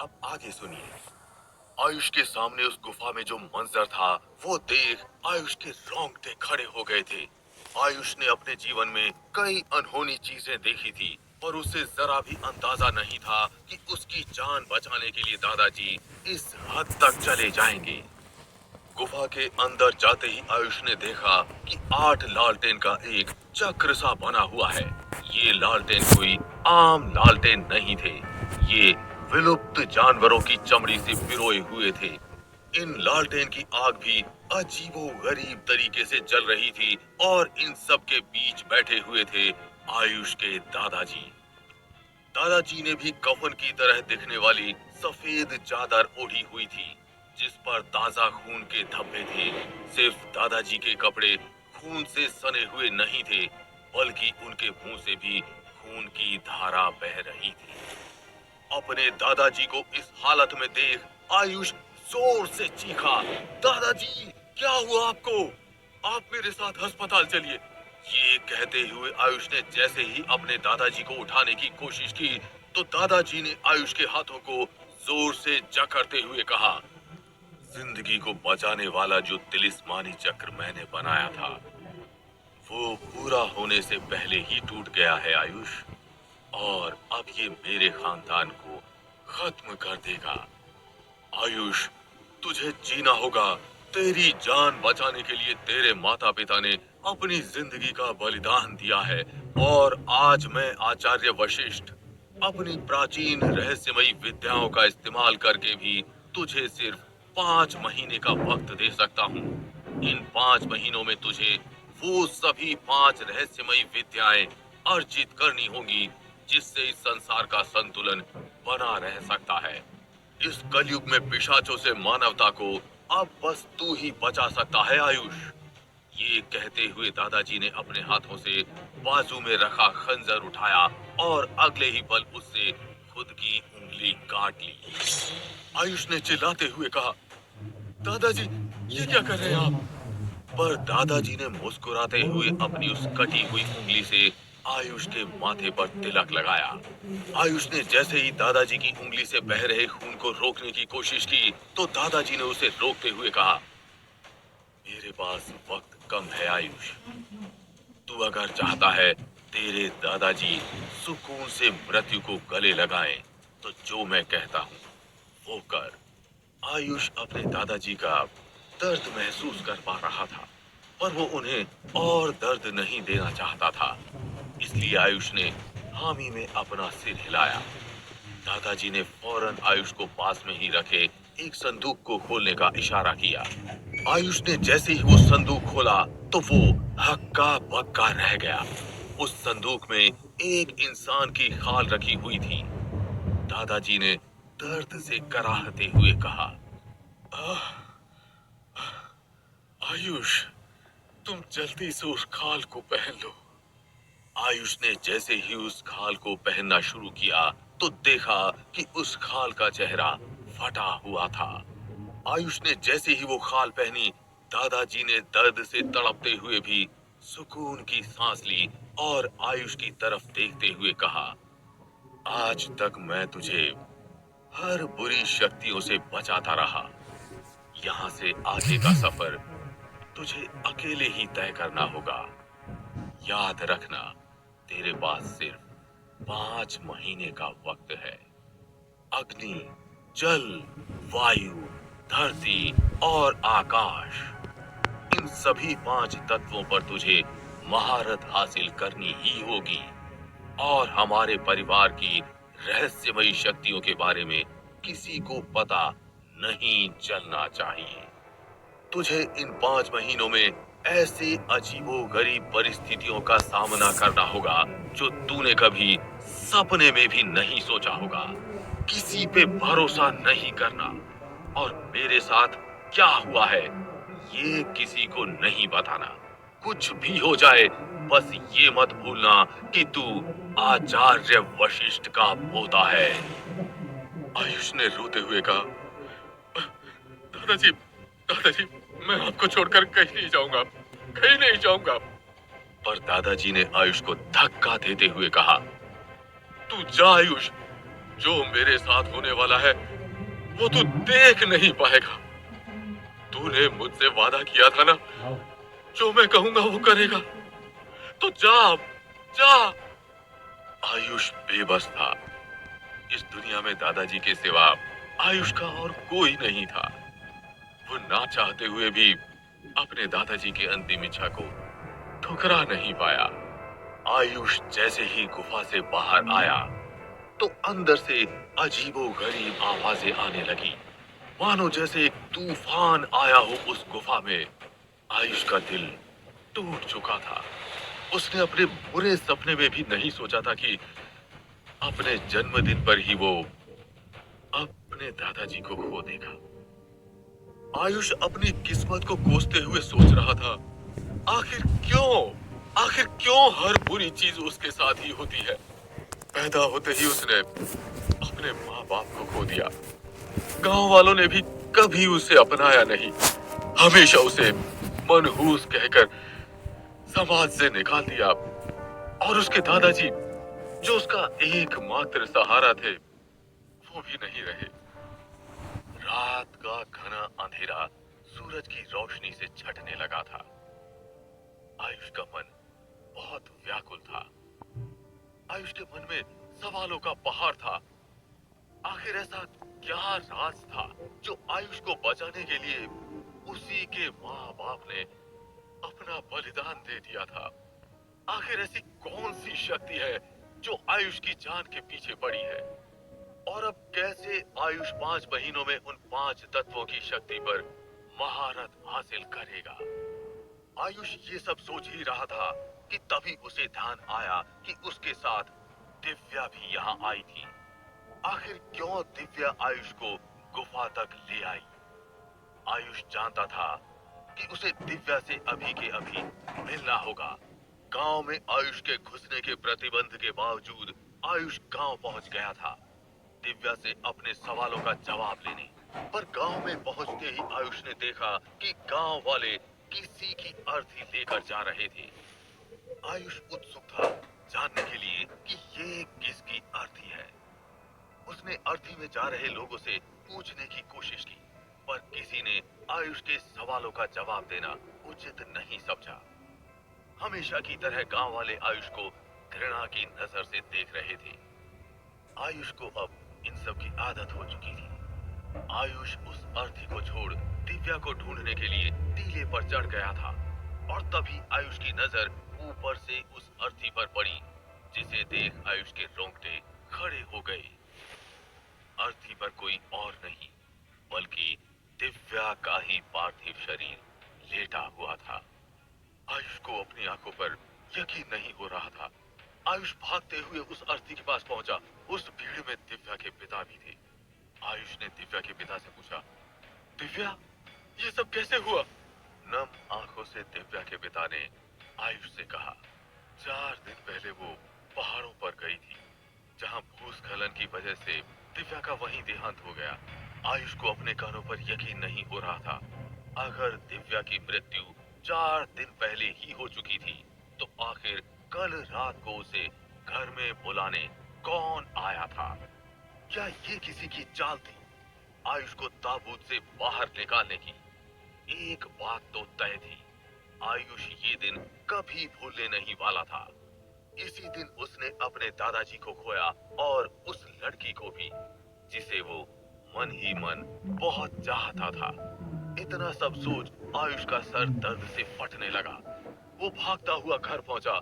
अब आगे सुनिए। आयुष के सामने उस गुफा में जो मंजर था वो देख आयुष के रोंगटे खड़े हो गए थे। आयुष ने अपने जीवन में कई अनहोनी चीजें देखी थी और उसे जरा भी अंदाजा नहीं था कि उसकी जान बचाने के लिए दादाजी इस हद तक चले जाएंगे। गुफा के अंदर जाते ही आयुष ने देखा कि 8 लालटेन का एक चक्र सा बना हुआ है। ये लालटेन कोई आम लालटेन नहीं थे। ये विलुप्त जानवरों की चमड़ी से पिरोए हुए थे। इन लालटेन की आग भी अजीबो गरीब तरीके से जल रही थी और इन सब के बीच बैठे हुए थे आयुष के दादाजी। दादाजी ने भी कफन की तरह दिखने वाली सफेद चादर ओढ़ी हुई थी जिस पर ताजा खून के धब्बे थे। सिर्फ दादाजी के कपड़े खून से सने हुए नहीं थे बल्कि उनके मुंह से भी खून की धारा बह रही थी। अपने दादाजी को इस हालत में देख आयुष जोर से चीखा, दादाजी क्या हुआ आपको? आप मेरे साथ अस्पताल चलिए। ये कहते हुए आयुष ने जैसे ही अपने दादाजी को उठाने की कोशिश की तो दादाजी ने आयुष के हाथों को जोर से जकड़ते हुए कहा, जिंदगी को बचाने वाला जो तिलिस्मानी चक्र मैंने बनाया था वो पूरा होने से पहले ही टूट गया है आयुष, और अब ये मेरे खानदान को खत्म कर देगा। आयुष, तुझे जीना होगा। तेरी जान बचाने के लिए तेरे माता पिता ने अपनी जिंदगी का बलिदान दिया है और आज मैं आचार्य वशिष्ठ अपनी प्राचीन रहस्यमयी विद्याओं का इस्तेमाल करके भी तुझे सिर्फ 5 महीने का वक्त दे सकता हूँ। इन 5 महीनों में तुझे वो सभी 5 रहस्यमयी विद्याएं अर्जित करनी होगी जिससे इस संसार का संतुलन बना रह सकता है। इस कलयुग में पिशाचों से मानवता को अब बस तू ही बचा सकता है आयुष। ये कहते हुए दादाजी ने अपने हाथों से बाजू में रखा खंजर उठाया और अगले ही पल उससे खुद की उंगली काट ली। आयुष ने चिल्लाते हुए कहा, दादाजी ये क्या कर रहे हैं आप? पर दादाजी ने मुस्कुराते हुए अपनी उस कटी हुई उंगली से आयुष के माथे पर तिलक लगाया। आयुष ने जैसे ही दादाजी की उंगली से बह रहे खून को रोकने की कोशिश की तो दादाजी ने उसे रोकते हुए कहा, मेरे पास वक्त कम है आयुष। तू अगर चाहता है तेरे दादाजी सुकून से मृत्यु को गले लगाएं तो जो मैं कहता हूँ वो कर। आयुष अपने दादाजी का दर्द महसूस कर पा रहा था पर वो उन्हें और दर्द नहीं देना चाहता था, इसलिए आयुष ने हामी में अपना सिर हिलाया। दादाजी ने फौरन आयुष को पास में ही रखे एक संदूक को खोलने का इशारा किया। आयुष ने जैसे ही वो संदूक खोला तो वो हक्का बक्का रह गया। उस संदूक में एक इंसान की खाल रखी हुई थी। दादाजी ने दर्द से कराहते हुए कहा, आयुष, तुम जल्दी से उस खाल को पहन लो। आयुष ने जैसे ही उस खाल को पहनना शुरू किया तो देखा कि उस खाल का चेहरा फटा हुआ था। आयुष ने जैसे ही वो खाल पहनी दादाजी ने दर्द से तड़पते हुए भी सुकून की सांस ली और आयुष की तरफ देखते हुए कहा, आज तक मैं तुझे हर बुरी शक्तियों से बचाता रहा। यहाँ से आगे का सफर तुझे अकेले ही तय करना होगा। याद रखना, तेरे पास सिर्फ 5 महीने का वक्त है। अग्नि, जल, वायु, धरती और आकाश, इन सभी 5 तत्वों पर तुझे महारत हासिल करनी ही होगी और हमारे परिवार की रहस्यमयी शक्तियों के बारे में किसी को पता नहीं चलना चाहिए। तुझे इन 5 महीनों में ऐसी अजीबोगरीब परिस्थितियों का सामना करना होगा जो तूने कभी सपने में भी नहीं सोचा होगा। किसी पे भरोसा नहीं करना और मेरे साथ क्या हुआ है ये किसी को नहीं बताना। कुछ भी हो जाए बस ये मत भूलना कि तू आचार्य वशिष्ठ का पोता है। आयुष ने रोते हुए कहा, दादाजी, दादाजी, मैं आपको छोड़कर कहीं नहीं जाऊंगा, कहीं नहीं जाऊंगा। पर दादाजी ने आयुष को धक्का देते हुए कहा, तू जा आयुष, जो मेरे साथ होने वाला है वो तू देख नहीं पाएगा। तूने मुझसे वादा किया था ना, जो मैं कहूंगा वो करेगा। तो जा अब, जा। आयुष बेबस था। इस दुनिया में दादाजी के सिवा आयुष का और कोई नहीं था। वो ना चाहते हुए भी अपने दादाजी की अंतिम इच्छा को ठुकरा नहीं पाया। आयुष जैसे ही गुफा से बाहर आया तो अंदर से अजीबोगरीब आवाजें आने लगी, मानो जैसे एक तूफान आया हो उस गुफा में। आयुष का दिल टूट चुका था। उसने अपने बुरे सपने में भी नहीं सोचा था कि अपने जन्मदिन पर ही वो अपने दादाजी को खो देगा। आयुष अपनी किस्मत को कोसते हुए सोच रहा था, आखिर क्यों आखिर क्यों हर बुरी चीज उसके साथ ही होती है। पैदा होते ही उसने अपने माँ बाप को खो दिया। गांव वालों ने भी कभी उसे अपनाया नहीं, हमेशा उसे मनहूस कहकर समाज से निकाल दिया। और उसके दादाजी, जो उसका एकमात्र सहारा थे, वो भी नहीं रहे। रात का घना अंधेरा सूरज की रोशनी से छटने लगा था। आयुष का मन बहुत व्याकुल था। आयुष के मन में सवालों का पहाड़ था। आखिर ऐसा क्या राज था जो आयुष को बचाने के लिए उसी के माँ बाप ने अपना बलिदान दे दिया था। आखिर ऐसी कौन सी शक्ति है जो आयुष की जान के पीछे पड़ी है। और अब कैसे आयुष 5 महीनों में उन 5 तत्वों की शक्ति पर महारत हासिल करेगा। आयुष ये सब सोच ही रहा था कि तभी उसे ध्यान आया कि उसके साथ दिव्या भी यहाँ आई थी। आखिर क्यों दिव्या आयुष को गुफा तक ले आई। आयुष जानता था कि उसे दिव्या से अभी के अभी मिलना होगा। गांव में आयुष के घुसने के प्रतिबंध के बावजूद आयुष गांव पहुंच गया था, दिव्या से अपने सवालों का जवाब लेने। पर गांव में पहुंचते ही आयुष ने देखा कि गांव वाले किसी की अर्थी लेकर जा रहे थे। आयुष उत्सुक था जानने के लिए कि ये किसकी अर्थी है। उसने अर्थी में जा रहे लोगों से पूछने की कोशिश की, पर किसी ने आयुष के सवालों का जवाब देना उचित नहीं समझा। हमेशा की तरह गांव वाले आयुष को घृणा की नजर से देख रहे थे। आयुष को अब इन सब की आदत हो चुकी थी। आयुष उस अर्थी को छोड़ दिव्या को ढूंढने के लिए टीले पर चढ़ गया था। और तभी आयुष की नजर ऊपर से उस अर्थी पर पड़ी, जिसे देख आयुष के रोंगटे खड़े हो गए। अर्थी पर कोई और नहीं बल्कि दिव्या का ही पार्थिव शरीर लेटा हुआ था। आयुष को अपनी आंखों पर यकीन नहीं हो रहा था। आयुष भागते हुए उस अर्थी के पास पहुंचा। उस भीड़ में दिव्या के पिता भी थे। आयुष ने दिव्या के पिता से पूछा, दिव्या, ये सब कैसे हुआ। नम आंखों से दिव्या के पिता ने आयुष से कहा, 4 दिन पहले वो पहाड़ों पर गई थी, जहां भूस्खलन की वजह से दिव्या का वहीं देहांत हो गया। आयुष को अपने कानों पर यकीन नहीं हो रहा था। अगर दिव्या की मृत्यु 4 दिन पहले ही हो चुकी थी, तो आखिर कल रात को उसे घर में बुलाने कौन आया था। क्या ये किसी की चाल थी आयुष को ताबूत से बाहर निकालने की। एक बात तो तय थी, आयुष ये दिन कभी भूलने नहीं वाला था। इसी दिन उसने अपने दादाजी को खोया और उस लड़की को भी, जिसे वो मन ही मन बहुत चाहता था। इतना सब सोच आयुष का सर दर्द से फटने लगा। वो भागता हुआ घर पहुंचा।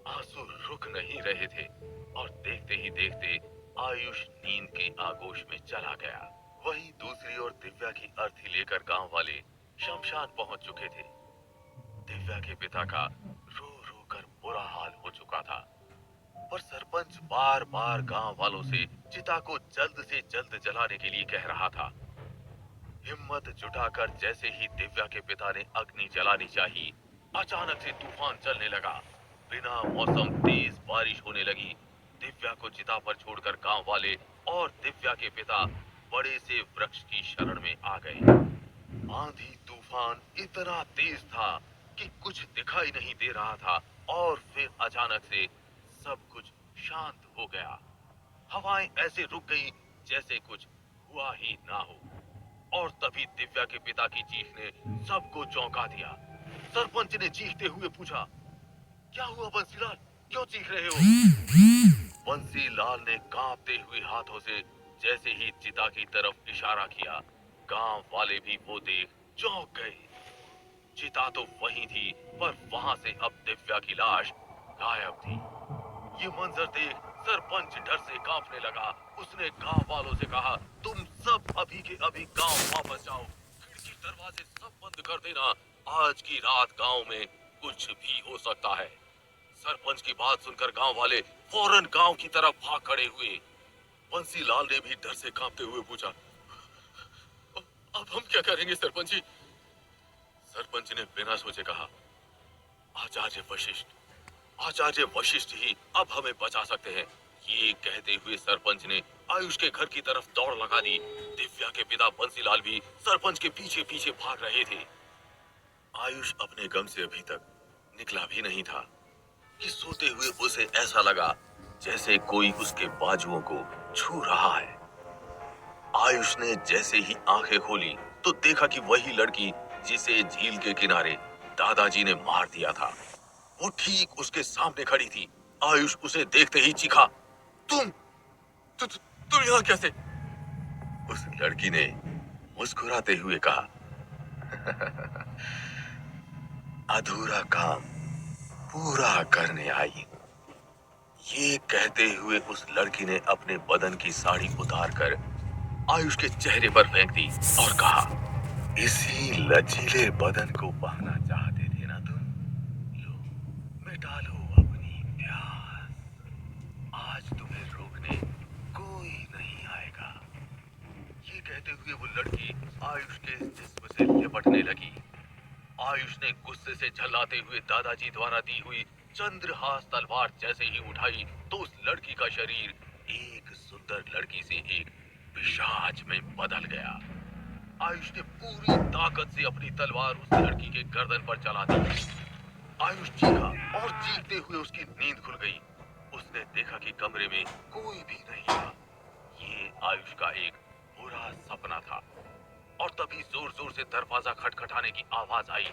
आंसू रुक नहीं रहे थे और देखते ही देखते आयुष नींद के आगोश में चला गया। वहीं दूसरी ओर दिव्या की अर्थी लेकर गांव वाले शमशान पहुंच चुके थे। दिव्या के पिता का रो रो कर बुरा हाल हो चुका था, पर सरपंच बार बार गांव वालों से चिता को जल्द से जल्द जलाने के लिए कह रहा था। हिम्मत जुटाकर जैसे ही दिव्या के पिता ने अग्नि जलानी चाहिए, अचानक से तूफान चलने लगा। बिना मौसम तेज बारिश होने लगी। दिव्या को चिता पर छोड़कर गांव वाले और दिव्या के पिता बड़े से वृक्ष की शरण में आ गए। आंधी तूफान इतना तेज था कि कुछ दिखाई नहीं दे रहा था और फिर अचानक से सब कुछ शांत हो गया। हवाएं ऐसे रुक गई जैसे कुछ हुआ ही ना हो। और तभी दिव्या के पिता की चीख ने सबको चौंका दिया। सरपंच ने चीखते हुए पूछा, क्या हुआ बंसीलाल, क्यों चीख रहे हो? बंसीलाल ने कांपते हुए हाथों से जैसे ही चिता की तरफ इशारा किया, गांव वाले भी वो देख चौंक गए। चिता तो वही थी, पर वहां से अब दिव्या की लाश गायब थी। ये मंजर देख सरपंच डर से कांपने लगा। उसने गांव वालों से कहा, तुम सब अभी के अभी गांव वापस जाओ, खिड़की दरवाजे सब बंद कर देना। आज की रात गांव में कुछ भी हो सकता है। सरपंच की बात सुनकर गांव वाले फौरन गांव की तरफ भाग खड़े हुए। बंसीलाल ने भी डर से कांपते हुए पूछा, अब हम क्या करेंगे सरपंच जी? सरपंच ने बिना सोचे कहा, आचार्य वशिष्ठ, आचार्य वशिष्ठ ही अब हमें बचा सकते हैं। ये कहते हुए सरपंच ने आयुष के घर की तरफ दौड़ लगा दी। दिव्या के पिता बंसीलाल भी सरपंच के पीछे पीछे भाग रहे थे। आयुष अपने गम से अभी तक निकला भी नहीं था कि सोते हुए उसे ऐसा लगा जैसे कोई उसके बाजुओं को छू रहा है। आयुष ने जैसे ही आंखें खोली तो देखा कि वही लड़की जिसे झील के किनारे दादाजी ने मार दिया था, वो ठीक उसके सामने खड़ी थी। आयुष उसे देखते ही चीखा, तुम यहाँ कैसे? उस लड़की ने मुस्कुराते हुए कहा, अधूरा काम पूरा करने आई। ये कहते हुए उस लड़की ने अपने बदन की साड़ी उतारकर आयुष के चेहरे पर फेंक दी और कहा, इसी लचीले बदन को पाना चाहते थे ना तुम? लो, मिटा लो अपनी प्यास। आज तुम्हें रोकने कोई नहीं आएगा। ये कहते हुए वो लड़की आयुष के जिस्म से लिपटने लगी। आयुष ने गुस्से से झल्लाते हुए दादाजी द्वारा दी हुई चंद्रहास तलवार जैसे ही उठाई तो उस लड़की का शरीर एक सुंदर लड़की से एक पिशाच में बदल गया। आयुष ने पूरी ताकत से अपनी तलवार उस लड़की के गर्दन पर चला दी। आयुष चीखा और चीखते हुए उसकी नींद खुल गई। उसने देखा कि कमरे में कोई भी नहीं था। ये आयुष का एक बुरा सपना था। और तभी जोर जोर से दरवाजा खटखटाने की आवाज आई।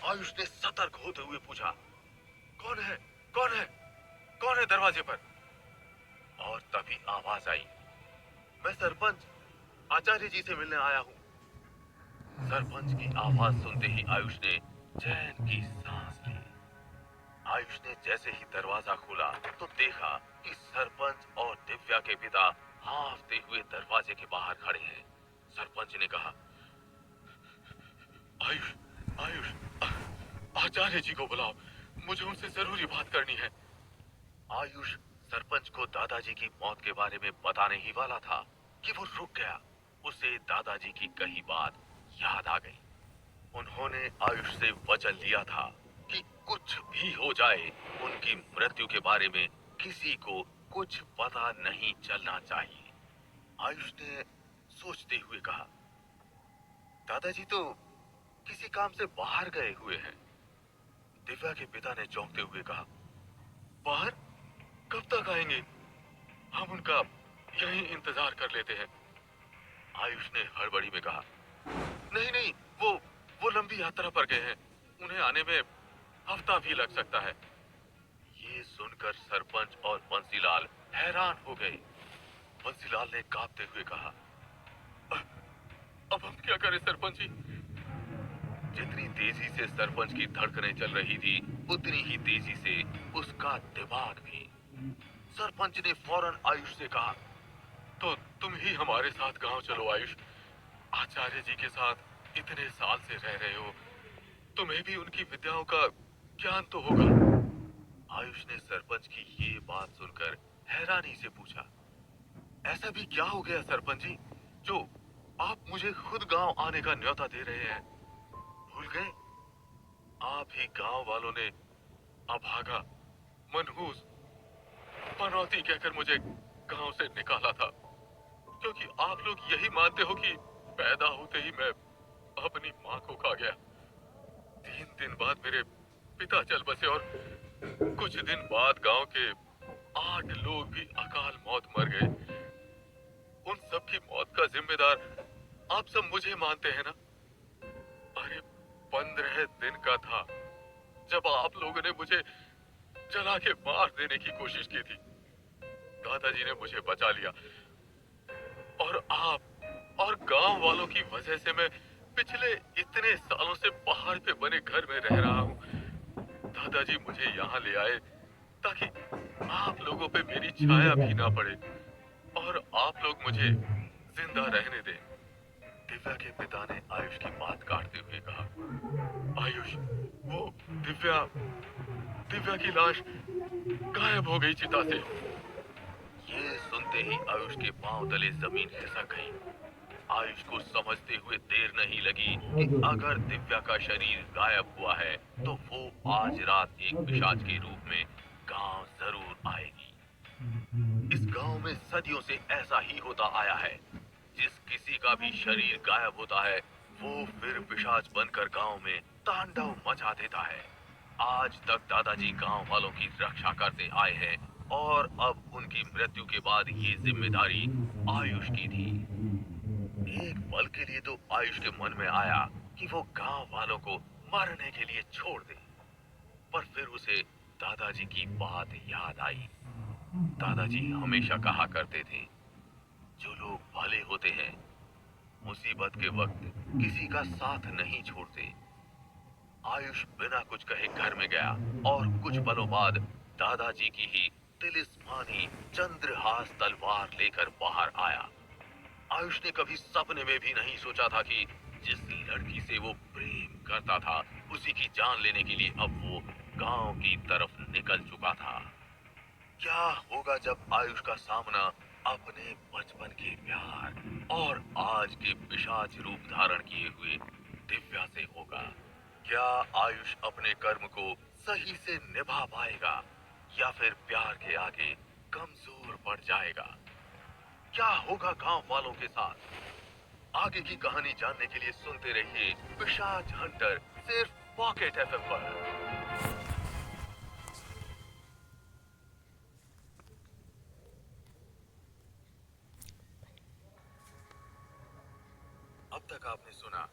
आयुष ने सतर्क होते हुए पूछा, कौन है, कौन है, कौन है दरवाजे पर? और तभी आवाज आई, मैं सरपंच आचार्य जी से मिलने आया हूँ। सरपंच की आवाज सुनते ही आयुष ने चैन की सांस ली। आयुष ने जैसे ही दरवाजा खोला तो देखा कि सरपंच और दिव्या के पिता हांफते हुए दरवाजे के बाहर खड़े हैं। सरपंच ने कहा, आयुष, आयुष, आचार्य जी को बुलाओ, मुझे उनसे जरूरी बात करनी है। आयुष सरपंच को दादाजी की मौत के बारे में बताने ही वाला था कि वो रुक गया। उसे दादाजी की कही बात याद आ गई। उन्होंने आयुष से वचन लिया था कि कुछ भी हो जाए, उनकी मृत्यु के बारे में किसी को कुछ पता नहीं चलना चाहिए। आयुष ने सोचते हुए कहा, दादाजी तो किसी काम से बाहर गए हुए हैं। दिव्या के पिता ने चौंकते हुए कहा, बाहर? कब तक आएंगे? हम उनका यहीं इंतजार कर लेते हैं। आयुष ने हड़बड़ी में कहा, नहीं नहीं, वो लंबी यात्रा पर गए हैं, उन्हें आने में हफ्ता भी लग सकता है। ये सुनकर सरपंच और बंसीलाल हैरान हो गए। बंसीलाल ने कांपते हुए कहा, अब हम क्या करें सरपंच जी? जितनी तेजी से सरपंच की धड़कनें चल रही थी उतनी ही तेजी से उसका दिमाग भी। सरपंच ने फौरन आयुष से कहा, तो तुम ही हमारे साथ गांव चलो आयुष। आचार्य जी के साथ इतने साल से रह रहे हो, तुम्हें भी उनकी विद्याओं का ज्ञान तो होगा। आयुष ने सरपंच की ये बात सुनकर हैरानी से पूछा, ऐसा भी क्या हो गया सरपंच जी जो आप मुझे खुद गांव आने का न्योता दे रहे हैं? भूल गए आप ही गांव वालों ने अभागा, मनहूस, पनौती कहकर मुझे गांव से निकाला था, क्योंकि आप लोग यही मानते हो कि पैदा होते ही मैं अपनी माँ को खा गया। 3 दिन बाद मेरे पिता चल बसे और कुछ दिन बाद गांव के 8 लोग भी अकाल मौत मर गए। उन सब की मौत का जिम्मेदार आप सब मुझे मानते हैं ना? अरे 15 दिन का था जब आप लोगों ने मुझे जला के मार देने की कोशिश की थी। दादाजी ने मुझे बचा लिया और आप और गांव वालों की वजह से मैं पिछले इतने सालों से पहाड़ पे बने घर में रह रहा हूँ। दादाजी मुझे यहाँ ले आए ताकि आप लोगों पे मेरी छाया भी ना पड़े और आप लोग मुझे जिंदा रहने दें। दिव्या के पिता ने आयुष की बात काटते हुए कहा, आयुष, वो दिव्या दिव्या की लाश गायब हो गई चिता से। ये सुनते ही आयुष के पांव तले जमीन खिसक गई। आयुष को समझते हुए देर नहीं लगी कि अगर दिव्या का शरीर गायब हुआ है तो वो आज रात एक पिशाच के रूप में गांव जरूर आएगी। इस गांव में सदियों से ऐसा ही होता आया है। जिस किसी का भी शरीर गायब होता है वो फिर पिशाच बनकर गांव में तांडव मचा देता है। आज तक दादाजी गांव वालों की रक्षा करते आए हैं और अब उनकी मृत्यु के बाद ये जिम्मेदारी आयुष की थी। एक पल के लिए तो आयुष के मन में आया कि वो गांव वालों को मरने के लिए छोड़ दे, पर फिर उसे दादाजी की बात याद आई। दादाजी हमेशा कहा करते थे, जो लोग भले होते हैं मुसीबत के वक्त किसी का साथ नहीं छोड़ते। आयुष बिना कुछ कहे घर में गया और कुछ पलों बाद दादाजी की ही तिलिस्मानी चंद्रहास तलवार लेकर बाहर आया। आयुष ने कभी सपने में भी नहीं सोचा था कि जिस लड़की से वो प्रेम करता था उसी की जान लेने के लिए अब वो गांव की तरफ निकल चुका था। क्या होगा जब आयुष का सामना अपने बचपन के प्यार और आज के पिशाच रूप धारण किए हुए दिव्या से होगा? क्या आयुष अपने कर्म को सही से निभा पाएगा या फिर प्यार के आगे कमजोर पड़ जाएगा? क्या होगा गांव वालों के साथ? आगे की कहानी जानने के लिए सुनते रहिए पिशाच हंटर, सिर्फ पॉकेट एफएम पर। अब तक आपने सुना